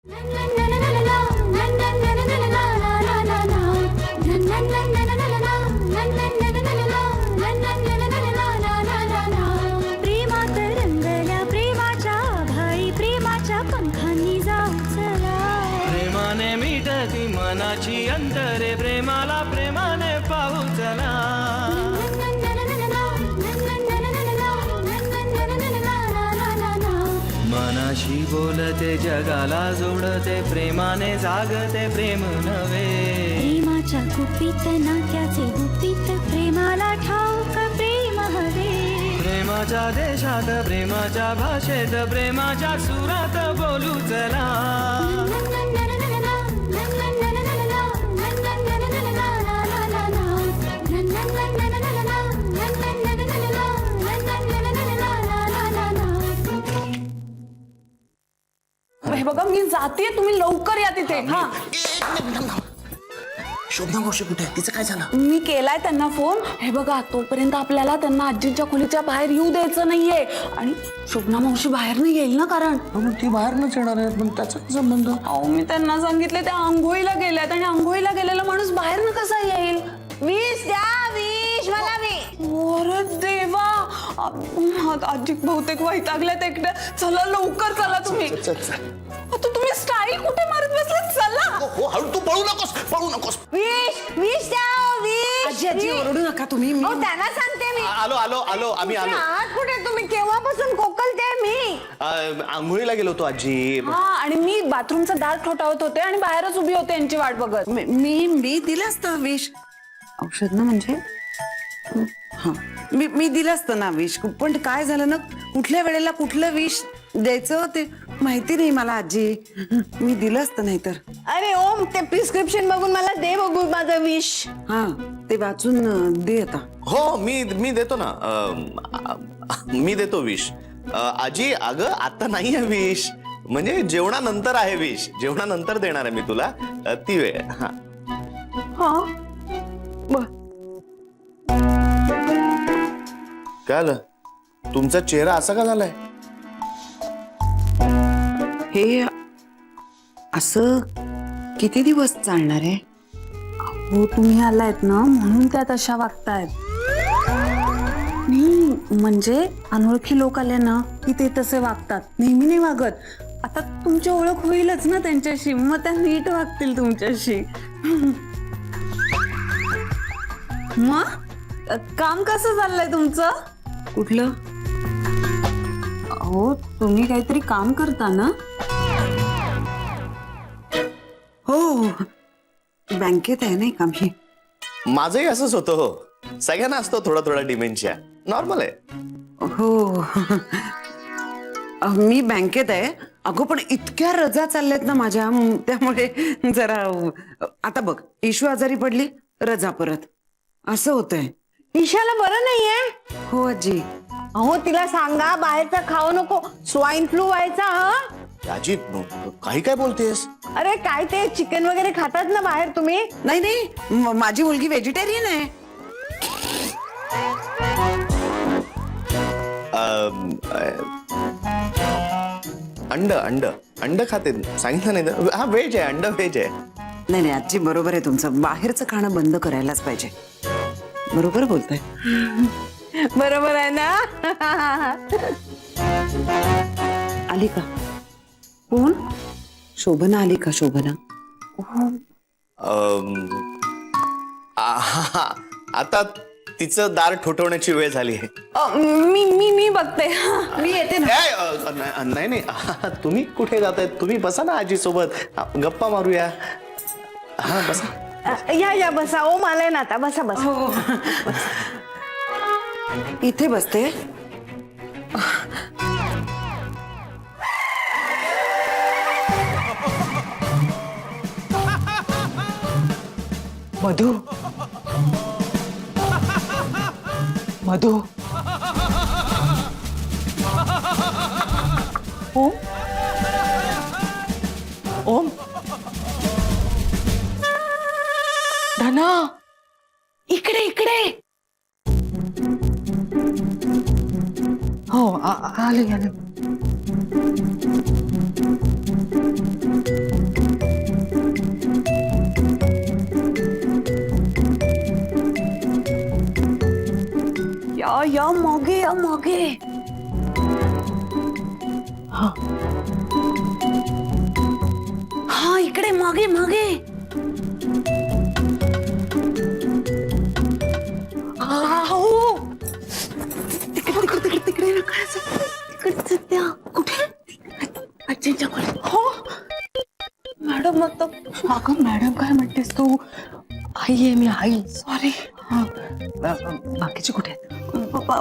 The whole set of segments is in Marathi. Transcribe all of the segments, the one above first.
प्रेमात रंगल्या प्रेमाच्या भाई प्रेमाच्या पंखांनी जाऊ चला. प्रेमाने मिटती मनाची अंतरे प्रेमाला प्रेमाने पाहू चला. मनाशी बोलते जगाला जोडते प्रेमाने जागते प्रेम नवे. प्रेमाच्या गुपित नात्याचे गुपित प्रेमाला ठाऊक प्रेम हवे. प्रेमाच्या देशात प्रेमाच्या भाषेत प्रेमाच्या सुरात बोलू चला. हे बघा मी जाते, तुम्ही लवकर या तिथे. हा शोभना मावशी कुठे आहे? तिचं काय झालं? मी केलाय त्यांना फोन. हे बघा तोपर्यंत आपल्याला त्यांना आजीच्या खोलीच्या बाहेर येऊ द्यायचं नाहीये. आणि शोभना मावशी बाहेर नाही येईल ना, कारण मग ती बाहेरनच येणार आहे. पण त्याचा काय संबंध? अहो मी त्यांना सांगितले त्या आंघोळीला गेल्यात आणि आंघोळीला गेलेला माणूस बाहेर न कसा येईल. विष द्या, विष मला विष. अरे देवा, आजी बहुतेक वैतागल्यात एकट्या. चला लवकर चला तुम्ही. आता तुम्ही स्टाईल कुठे मारत बसले? चला. हो हळू, तू पळू नकोस, पळू नकोस. विष विष द्या, विष. आजी ओरडू नका तुम्ही. हो त्यांना सांगते मी. आलो आलो आलो आम्ही आलो. आहात कुठे तुम्ही? केव्हापासून कोकलते मी. आंघोळीला गेलो होतो आजी. हा आणि मी बाथरूमचं दार ठोठावत होते आणि बाहेरच उभी होते यांची वाट बघत. मी दिलं असतं विष. औषध ना म्हणजे हा मी दिलं असतं ना विष. पण काय झालं ना, कुठल्या वेळेला कुठलं विष द्यायचं ते माहिती नाही मला आजी. मी दिलं असतं नाही तर. अरे ओम, ते प्रिस्क्रिप्शन बघून मला दे बघू माझं विष. हा ते वाचून दे आता. हो मी देतो ना. मी देतो विष. आजी अगं आता नाही आहे विष. म्हणजे जेवणानंतर आहे विष. जेवणानंतर देणार आहे मी तुला ती वेळ. हा हा काय आलं? तुमचा चेहरा असा का झालाय? हे असं किती दिवस चालणार आहे? हो तुम्ही आलायत ना म्हणून त्या तशा वागतायत. नाही म्हणजे अनोळखी लोक आले ना की ते तसे वागतात, नेहमी नाही वागत. आता तुमची ओळख होईलच ना त्यांच्याशी, मग त्या नीट वागतील तुमच्याशी. मग काम कसं चाललंय तुमचं? कुठलं? हो तुम्ही काहीतरी काम करता ना? हो बँकेत आहे नाही का मी. माझंही असंच होतं. हो सगळ्यांना असतो थोडा थोडा डिमेन्शिया. नॉर्मल आहे. हो मी बँकेत आहे. अगो पण इतक्या रजा चालल्यात ना माझ्या, त्यामुळे जरा आता बघ इशू आजारी पडली, रजा परत, असं होतंय. ईशाला बरं नाहीये. हो आजी. अहो तिला सांगा बाहेरचं खाऊ नको, स्वाईन फ्लू व्हायचा. हा आजी काही काय बोलतेस? अरे काय ते चिकन वगैरे खातात ना बाहेर तुम्ही? नाही नाही माझी मुलगी व्हेजिटेरियन आहे. अंड अंड अंड खाते सांगितलं नाही तर. हा व्हेज आहे, अंड व्हेज आहे. नाही नाही आजी बरोबर आहे तुमचं. बाहेरचं खाणं बंद करायलाच पाहिजे. बरोबर बोलताय. बरोबर आहे ना. आली का? कोण? शोभना आली का? शोभना आता तिचं दार ठोठवण्याची वेळ झाली आहे. मी बघते. मी येते ना. नाही नाही तुम्ही कुठे जाताय? तुम्ही बसा ना आजी सोबत, गप्पा मारूया. हा बसा. या बसा. ओम आलाय ना आता. बसा बसा. इथे बसते. मधु मधु ओम ओम धना इकडे इकडे. हो आले आले. या मागे या मागे. हा इकडे मागे मागे. हो तिकडे तिकडे तिकडे तिकडे तिकडे त्या कुठे आजींच्याकडे. हो मॅडम अगं मॅडम काय म्हणतेस तू. आई आहे मी आई. सॉरी. बाकीचे कुठे आहेत.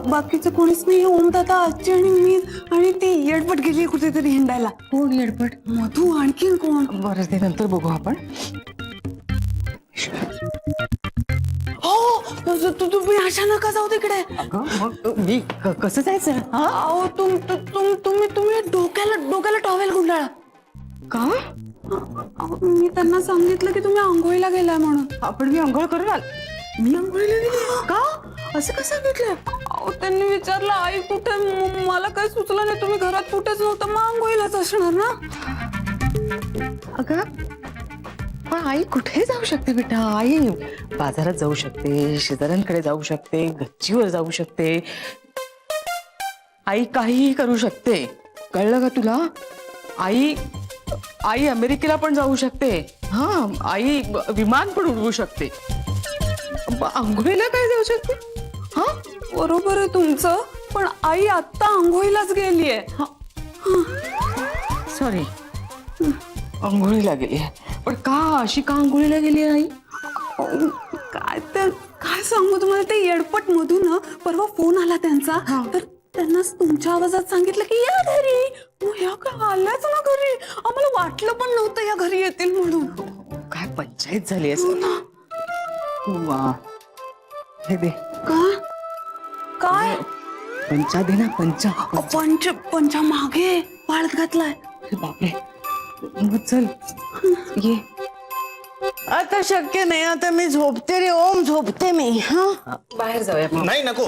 बाकीचं कोणीच नाही. ओम दादा आजी आणि मी आणि ती येडपट गेली कुठेतरी हिंडायला. कोण येडपट. मधू. आणखीन कोण. बरं ते नंतर बघू आपण. हो तुम्ही अशा नका जाऊ तिकडे. मी कसं जायचं. अहो तुम्ही डोक्याला टॉवेल गुंडाळा. का. मी त्यांना सांगितलं की तुम्ही आंघोळीला गेलाय म्हणून. आपण मी आंघोळ करून आल. मी आंघोळीला गेली का. असं कसं सांगितलं. अहो त्यांनी विचारलं आई कुठे. मला काही सुचलं नाही. तुम्ही घरात कुठेच नव्हतं. मग आंघोळीलाच असणार ना. अगं पण आई कुठे जाऊ शकते बेटा. आई बाजारात जाऊ शकते. शेजाऱ्यांकडे जाऊ शकते. गच्चीवर जाऊ शकते. आई काहीही करू शकते. कळलं का तुला. आई अमेरिकेला पण जाऊ शकते. हा आई विमान पण उडवू शकते. आंघोळीला काय जाऊ शकते. हा बरोबर आहे तुमचं. पण आई आता आंघोळीलाच गेलीये. सॉरी आंघोळीला गेली. पण का अशी का आंघोळीला गेली आई. काय सांगू तुम्हाला. ते येडपट मधून परवा फोन आला त्यांचा. तर त्यांनाच तुमच्या आवाजात सांगितलं की या घरी. या काय आल्याच ना घरी. आम्हाला वाटलं पण नव्हतं या घरी येतील म्हणून. काय पंचायत झाली असं. हे दे. काय पंचा दे ना. पंचा मागे वाळत घातलाय. बापरे. मग चल ये. आता शक्य नाही. आता मी झोपते रे ओम. झोपते मी. बाहेर जाऊया. नाही नको.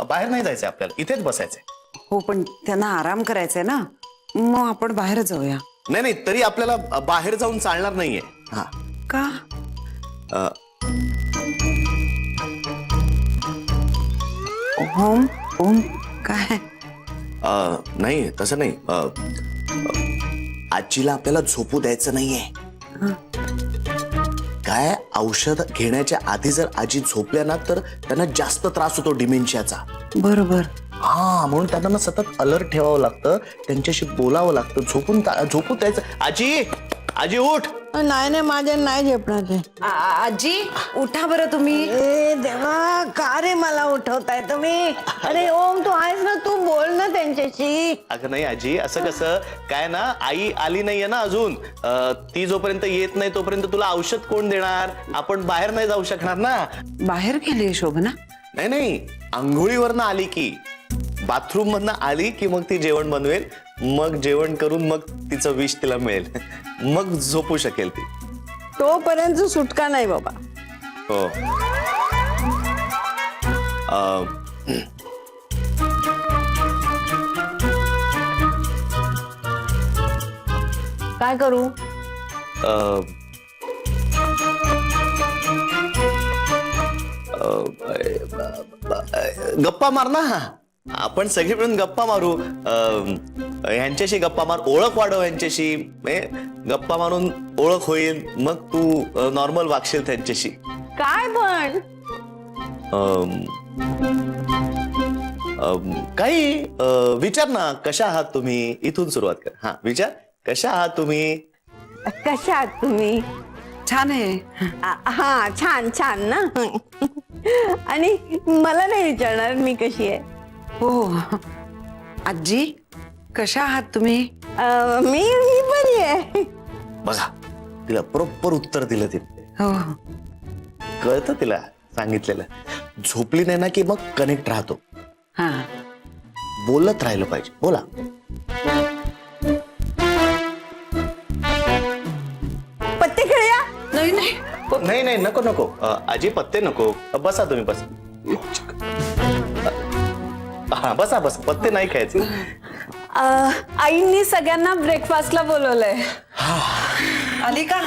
बाहेर नाही जायचंय आपल्याला. इथेच बसायचंय. हो पण त्यांना आराम करायचंय ना. मग आपण बाहेर जाऊया. नाही तरी आपल्याला बाहेर जाऊन चालणार नाहीये. हा का. ओम काय. नाही तसं नाही. आजीला आपल्याला झोपू द्यायचं नाहीये. काय औषध घेण्याच्या आधी जर आजी झोपल्या ना तर त्यांना जास्त त्रास होतो डिमेन्शियाचा. बरोबर. हा म्हणून त्यांना ना सतत अलर्ट ठेवावं लागतं. त्यांच्याशी बोलावं लागतं. झोपू द्यायचं. आजी उठ. नाही माझ्या नाही झेपणार. आजी उठा बरं तुम्ही. ए देवा का रे मला उठवताय तुम्ही. अरे ओम तू आहेस ना. तू बोल ना त्यांच्याशी. अगं नाही आजी असं कसं. काय ना आई आली नाहीये ना अजून. ती जोपर्यंत येत नाही तोपर्यंत तुला औषध कोण देणार. आपण बाहेर नाही जाऊ शकणार ना. बाहेर गेली शोभना. नाही आंघोळीवरनं आली की. बाथरूम मधनं आली की मग ती जेवण बनवेल. मग जेवण करून मग तिचं विष तिला मिळेल. मग झोपू शकेल ती. तोपर्यंत सुटका नाही बाबा. हो. काय करू. गप्पा मार ना. आपण सगळे मिळून गप्पा मारू. यांच्याशी गप्पा मार. ओळख वाढव यांच्याशी. गप्पा मारून ओळख होईल. मग तू नॉर्मल वागशील त्यांच्याशी. काय पण काही विचार ना. कशा आहात तुम्ही. इथून सुरुवात कर. हा विचार. कशा आहात तुम्ही. कशा आहात तुम्ही. छान आहे. हा छान ना. आणि मला नाही विचारणार मी कशी आहे. हो आजी कशा आहात तुम्ही. मी बरी आहे. बघा तिला बरोबर उत्तर दिलं तिने. हो कळतं तिला सांगितलेलं. झोपली नाही ना की मग कनेक्ट राहतो. हा बोलत राहिलं पाहिजे. बोला. पत्ते खेळूया. नाही नको. आजी पत्ते नको. बसा तुम्ही बस. हा बसा पत्ते नाही खायचे. आईंनी सगळ्यांना ब्रेकफास्टला बोलवलंय. आली का.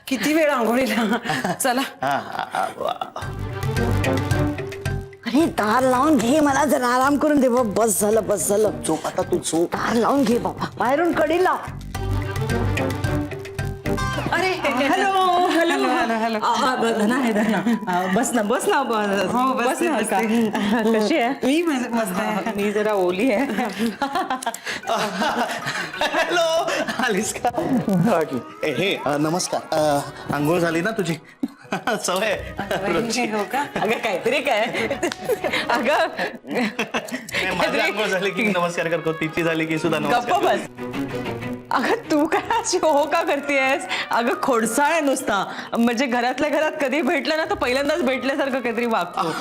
किती वेळ आंघोळीला. चला. अरे अरे दार लावून घे, मला जरा आराम करून दे बाबा. बस झालं बस झालं. झोप आता तू झोप. दार लावून घे बाबा, बाहेरून कडी लाव. अरे हॅलो हॅलो हॅलो धना आहे धना. बस ना बस ना बस ना. कशी आहे? मी मस्त आहे. मी जरा ओली आहे. हॅलो, आलीस का? हे नमस्कार. आंघोळ झाली ना तुझी? सवय रोजची. हो का? अगं काहीतरी काय अगं माझी आंघोळ झाली की नमस्कार करतो, तिची झाली की सुद्धा गप्प नमस्कार बस. अगं तू काय अशी हो का करतेयस? अगं खोडसाळ आहे नुसता. म्हणजे घरातल्या घरात कधी भेटलं ना तर पहिल्यांदाच भेटल्यासारखं काहीतरी वागतो.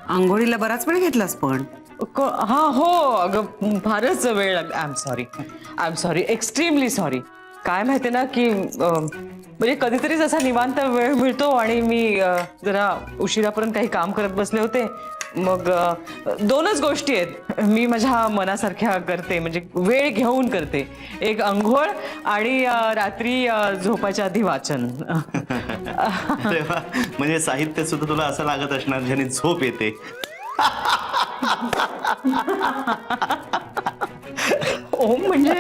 आंघोळीला बराच वेळ घेतलास पण. हा हो अगं फारच वेळ लागला. I am sorry extremely sorry. काय माहिती ना की म्हणजे कधीतरी जसा निवांत वेळ मिळतो आणि मी जरा उशिरापर्यंत काही काम करत बसले होते. मग दोनच गोष्टी आहेत मी माझ्या मनासारख्या करते, म्हणजे वेळ घेऊन करते. एक अंघोळ आणि रात्री झोपायच्या आधी वाचन. अरे वा, म्हणजे साहित्य सुद्धा तुला असं लागत असणार ज्याने झोप येते. ओम म्हणजे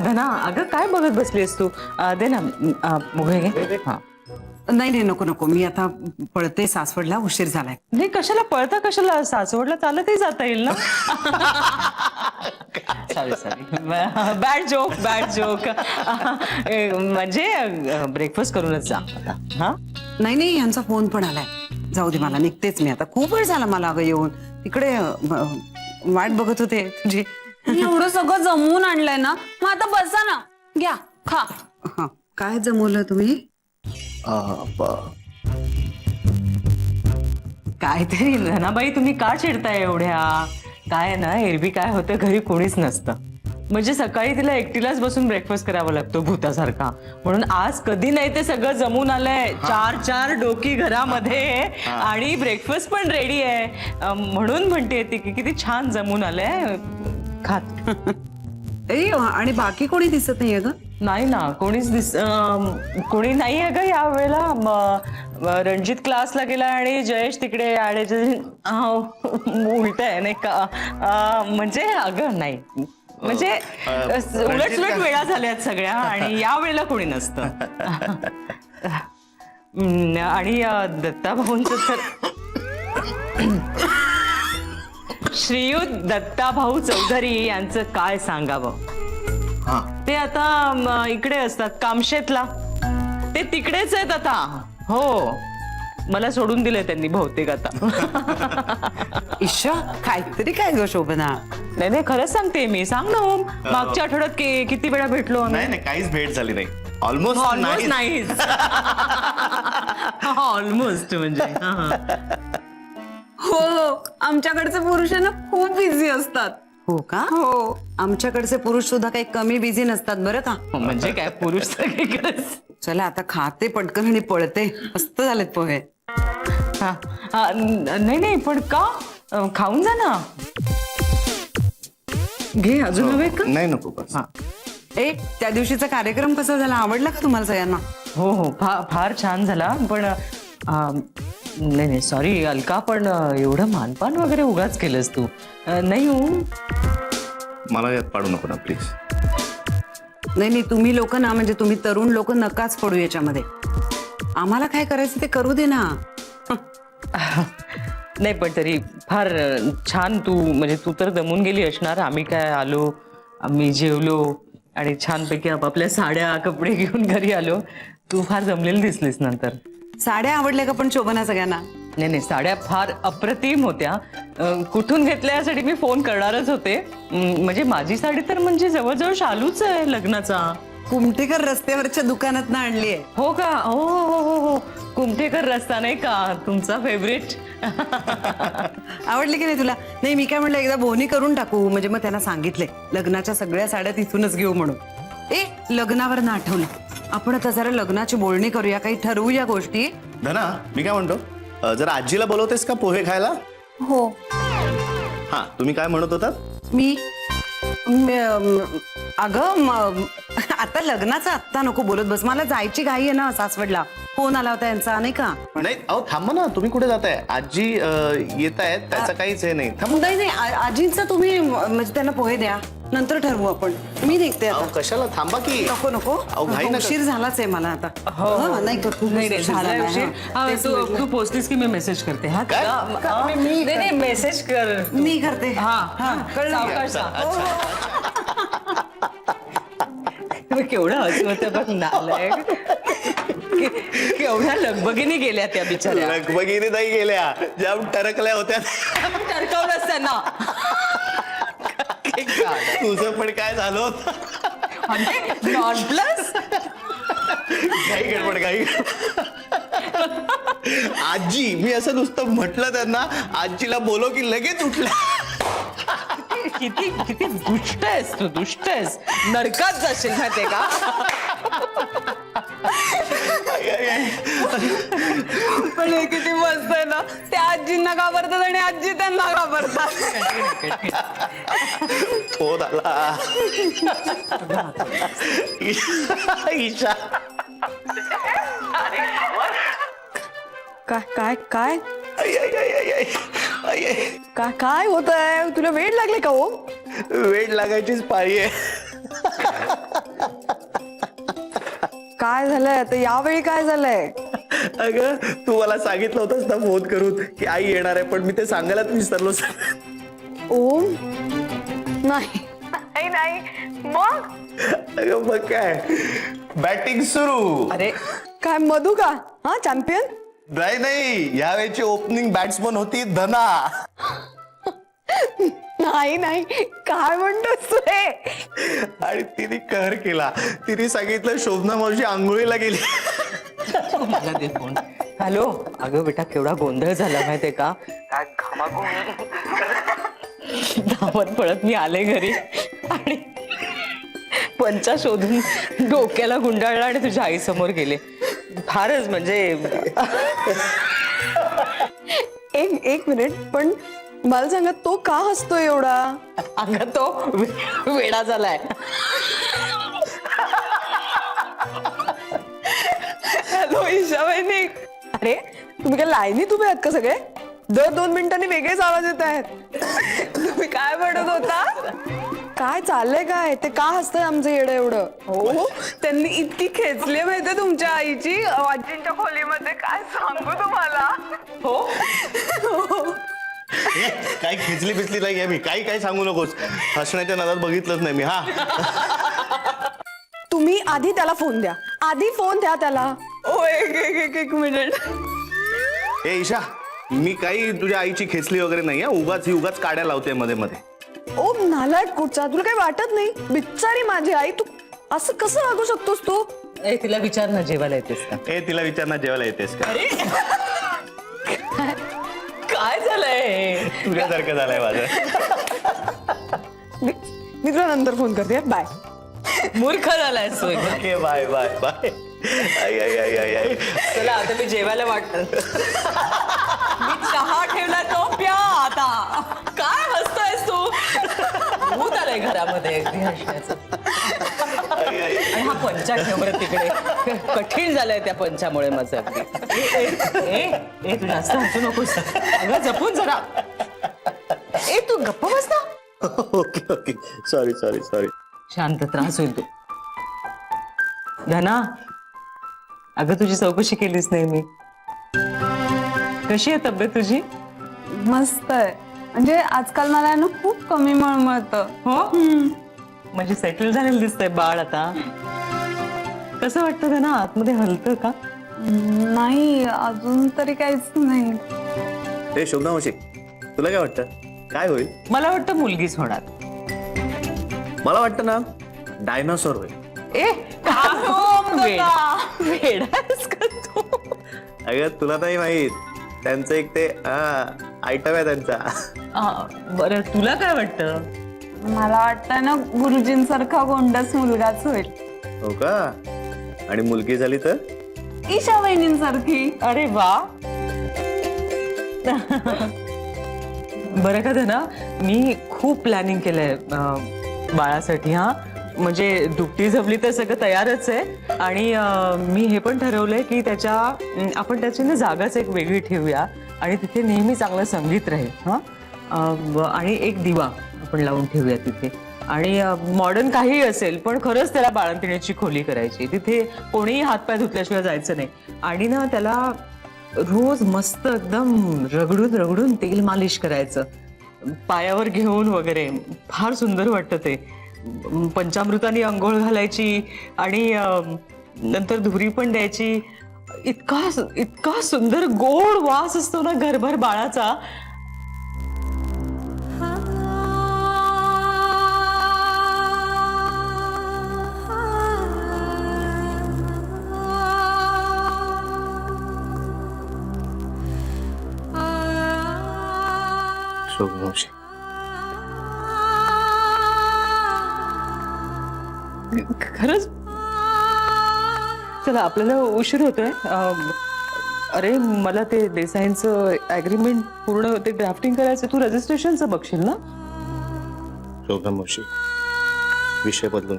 धना अगं काय बघत बसलीस तू? दे ना मुघे घे. हा नाही नाही नको नको, मी आता पळते सासवडला, उशीर झालाय. नाही कशाला पळता, कशाला सासवडला चालतही जाता येईल ना. Sorry sorry, bad joke. म्हणजे ब्रेकफास्ट करूनच जा. हा नाही नाही यांचा फोन पण आलाय. जाऊ दे, मला निघतेच मी आता. खूप वेळ झाला मला अगं येऊन. इकडे वाट बघत होते तुझी. एवढं सगळं जमवून आणलंय ना, मग आता बसा ना, घ्या खा. हा काय जमवलं तुम्ही? काहीतरी धनाबाई तुम्ही का चिडताय एवढ्या? काय ना एरवी काय होतं, घरी कोणीच नसतं. म्हणजे सकाळी तिला एकटीलाच बसून ब्रेकफास्ट करावा लागतो भूतासारखा. म्हणून आज कधी नाही ते सगळं जमून आलंय. 4 डोकी घरामध्ये आणि ब्रेकफास्ट पण रेडी आहे. म्हणून म्हणते ती की किती छान जमून आलंय. खात. आणि बाकी कोणी दिसत नाहीये ग? नाही ना कोणीच कोणी नाही आहे ग या वेळेला. रणजित क्लासला गेला आणि जयेश तिकडे उलट आहे नाही का. म्हणजे अगं नाही, म्हणजे उलट सुलट वेळा झाल्यात सगळ्या आणि या वेळेला कोणी नसतं. आणि दत्ता भाऊंचं तर श्रीयुत दत्ताभाऊ चौधरी यांचं काय सांगावं. ते आता इकडे असतात कामशेतला. ते तिकडेच आहेत आता. हो मला सोडून दिले त्यांनी बहुतेक आता. ईशा काहीतरी काय ग शोभना. नाही नाही खरंच सांगते मी. सांग ना ओम, मागच्या आठवड्यात किती वेळा भेटलो? नाही काहीच भेट झाली नाही. ऑलमोस्ट नाहीच. ऑलमोस्ट म्हणजे हो आमच्याकडचे पुरुष ना खूप बिझी असतात. हो का? हो आमच्याकडचे पुरुष सुद्धा काही कमी बिझी नसतात बरं का. म्हणजे काय पुरुष सगळीकडे. चला आता खाते पटकन आणि पळते. मस्त झालेत पोहे. नाही नाही पण का, खाऊन जा ना. घे अजून हवे का? नाही नको बस. त्या दिवशीचा कार्यक्रम कसा झाला, आवडला का तुम्हाला सगळ्यांना? हो हो फार छान झाला. पण नाही सॉरी अलका, पण एवढं मानपान वगैरे उगाच केलंस तू. नाही हो मला यात पाडू नको ना प्लीज. नाही तुम्ही लोक ना, म्हणजे तुम्ही तरुण लोक नकाच पडू याच्यामध्ये. आम्हाला काय करायचं ते करू दे ना. नाही पण तरी फार छान तू, म्हणजे तू तर दमून गेली असणार. आम्ही काय आलो, आम्ही जेवलो आणि छानपैकी आपापल्या साड्या कपडे घेऊन घरी आलो. तू फार जमलेली दिसलीस नंतर. साड्या आवडल्या का पण शोभना सगळ्यांना? नाही साड्या फार अप्रतिम होत्या. कुठून घेतल्या यासाठी मी फोन करणारच होते. म्हणजे माझी साडी तर म्हणजे जवळजवळ शालूच आहे लग्नाचा. कुमठेकर रस्त्यावरच्या दुकानात ना आणली आहे. हो का? हो हो हो हो कुमठेकर रस्ता नाही का तुमचा फेवरेट. आवडली की नाही तुला? नाही मी काय म्हटलं, एकदा बोनी करून टाकू. म्हणजे मग त्यांना सांगितले लग्नाच्या सगळ्या साड्या तिथूनच घेऊ म्हणून. लग्नावर ना आठवलं, आपण आता जरा लग्नाची बोलणी करूया, काही ठरवूया गोष्टी. धना मी काय म्हणतो, जरा आजीला बोलवतेस का पोहे खायला? हो. हा तुम्ही काय म्हणत होतात? मी अगं आता लग्नाचं आत्ता नको बोलत बस, मला जायची घाई आहे ना सासवडला. फोन आला होता यांचा नाही का. नाही अहो थांबा ना, तुम्ही कुठे जाताय? आजी येत आहेत, त्याचं काहीच हे नाही. थांबा. नाही आजींचा तुम्ही म्हणजे त्यांना पोहे द्या, नंतर ठरवू आपण. मी निघते अहो आता. कशाला, थांबा की. नको नको अहो, घाई नका. उशीर झालाच आहे मला आता. हं, नाही खूपच उशीर झालाय झालाय, उशीर. हं. हा, तेच तू म्हटलं. तू पोचलीस की मी मेसेज करते. हा काय? नाही मेसेज कर. मी करते. हा कळलं. सावकाश सांग. तुम्ही केवढं हसू होतं बघ नालायक. केवढ्या लगबगीने गेल्या त्या बिचाऱ्या. लगबगीने नाही गेल्या, ज्या टरकल्या होत्या. टरकवलंच त्यांना. तुझं पण काय झालं होतं? नॉन प्लस काही गडबड काही. आजी, मी असं नुसतं म्हटलं त्यांना, आजीला बोलो की लगेच उठल्या. किती किती दुष्ट आहेस तू, दुष्ट आहेस. नरकात जाशील माहितीये का. पण हे किती मस्त आहे ना, त्या आजींना घाबरतात आणि आजी त्यांना घाबरतात. फोन आला. ईशा. काय काय काय आई, आई, आई, आई, आई. आई, आई. काय होत आहे? तुला वेळ लागले का हो? वेळ लागायचीच पाळी आहे. काय झालंय आता यावेळी? काय झालंय? अगं तू मला सांगितलं होतंस ना फोन करून की आई येणार आहे, पण मी ते सांगायलाच विसरलो. ओम नाही नाही मग अगं मग काय, बॅटिंग सुरू. अरे काय मधू का? हा चॅम्पियन? नाही नाही, यावेळची ओपनिंग बॅट्समन होती धना. नाही काय म्हणतोस तू हे? आणि तिने कहर केला. तिने सांगितलं शोभना मावशी आंघोळीला गेली. मला दे फोन. हॅलो. अगं बेटा केवढा गोंधळ झाला माहितीये का. काय धावत पळत मी आले घरी आणि पंचा शोधून डोक्याला गुंडाळला आणि तुझ्या आई समोर गेले. फारच म्हणजे एक मिनिट, पण मला सांगा तो का हसतोय एवढा? अगं तो वेडा झालाय. हॅलो ईशा वहिनी. अरे तुम्ही काय लाईनीत उभे आहात का सगळे? दर 2 मिनिटांनी वेगळेच आवाज येत आहेत. तुम्ही काय म्हणत होता? काय चाललंय काय? ते का हसतंय आमचं येडं एवढं? हो त्यांनी इतकी खेचली माहितीये तुमच्या आईची आजींच्या खोलीमध्ये, काय सांगू तुम्हाला. हो काय खिचली बिचली नाही आहे मी, काही काही सांगू नकोस. हसण्याच्या नादात बघितलंच नाही मी. हा तुम्ही आधी त्याला फोन द्या, आधी फोन द्या त्याला. ओ एक मिनिट. ए ईशा, मी काही तुझ्या आईची खेचली वगैरे नाही आहे. उगाच काड्या लावते मध्ये मध्ये. ओ नालायक कुठचा, तुला काही वाटत नाही? बिचारी माझी आई, तू असं कसं वागू शकतोस तू? ए तिला विचार ना जेवायला येतेस का. ए तिला विचार ना जेवायला येतेस का. काय झालंय? तुझ्यासारखं झालंय माझं. मी तुला नंतर फोन करते. बाय. मूर्ख झालाय सोय. Okay bye bye bye. आई आई आई आई आई. चला आता मी जेवायला वाटत. मी चहा ठेवला तो प्या आता. काय हसतोयस तू? भूत आलंय घरामध्ये अगदी हसण्याचं. आणि हा पंचा ठेव बरं तिकडे. कठीण झालंय त्या पंचामुळे माझं अगदी. ए तू जास्त हसू नकोस. अगं जपून जरा. ए तू गप्प बस ना. Okay okay, sorry. शांत, त्रास होईल तू. धना, अगं तुझी चौकशी केलीच नाही मी. कशी आहे तब्येत तुझी? मस्त आहे. म्हणजे आजकाल मला ना खूप कमी मळमळतं. हो म्हणजे सेटल झालेलं दिसतंय बाळ आता. कसं वाटतं धना, आतमध्ये हलतं का? नाही अजून तरी काहीच नाही. ए शोभना मावशी, तुला काय वाटतं, काय होईल? मला वाटतं मुलगीच होणार. मला वाटतं ना डायनासोर होईल. ए वेडास का तू? अगं तुला नाही माहित, त्यांचं एक ते आयटम आहे त्यांचा. बरं तुला काय वाटतं? मला वाटतं ना गुरुजींसारखा गोंडस मुलगाच होईल. हो का? आणि मुलगी झाली तर? ईशा वहिनींसारखी. अरे वा. बरं का धना, मी खूप प्लॅनिंग केलंय. बाळासाठी. हा म्हणजे दुपटी जमली तर सगळं तयारच आहे. आणि मी हे पण ठरवलंय की आपण त्याची ना जागाच एक वेगळी ठेवूया आणि तिथे नेहमी चांगलं संगीत राहील. हा आणि एक दिवा आपण लावून ठेवूया तिथे. आणि मॉडर्न काही असेल पण खरंच त्याला बाळंतिणीची खोली करायची. तिथे कोणीही हातपाय धुतल्याशिवाय जायचं नाही. आणि ना त्याला रोज मस्त एकदम रगडून रगडून तेल मालिश करायचं, पायावर घेऊन वगैरे. फार सुंदर वाटतं ते. पंचामृताने अंघोळ घालायची आणि नंतर धुरी पण द्यायची. इतका सुंदर गोड वास असतो ना घरभर बाळाचा. शोभनवशी खरंच. चला आपल्याला उशीर होतोय. अरे मला ते देसाईंचं ऍग्रीमेंट पूर्ण ते ड्राफ्टिंग करायचं. तू रजिस्ट्रेशनचं बघशील ना? शोभनवशी विषय बदलून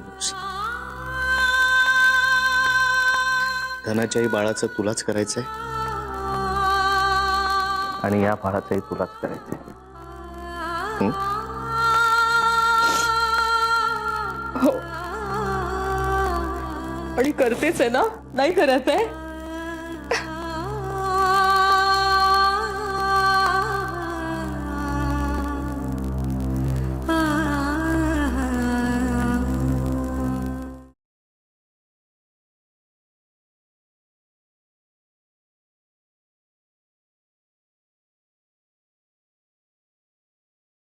धनाच्याही बाळाचं तुलाच करायचंय आणि या बाळाचंही तुलाच करायचंय. हो आणि करतेच आहे ना, नाही करत आहे.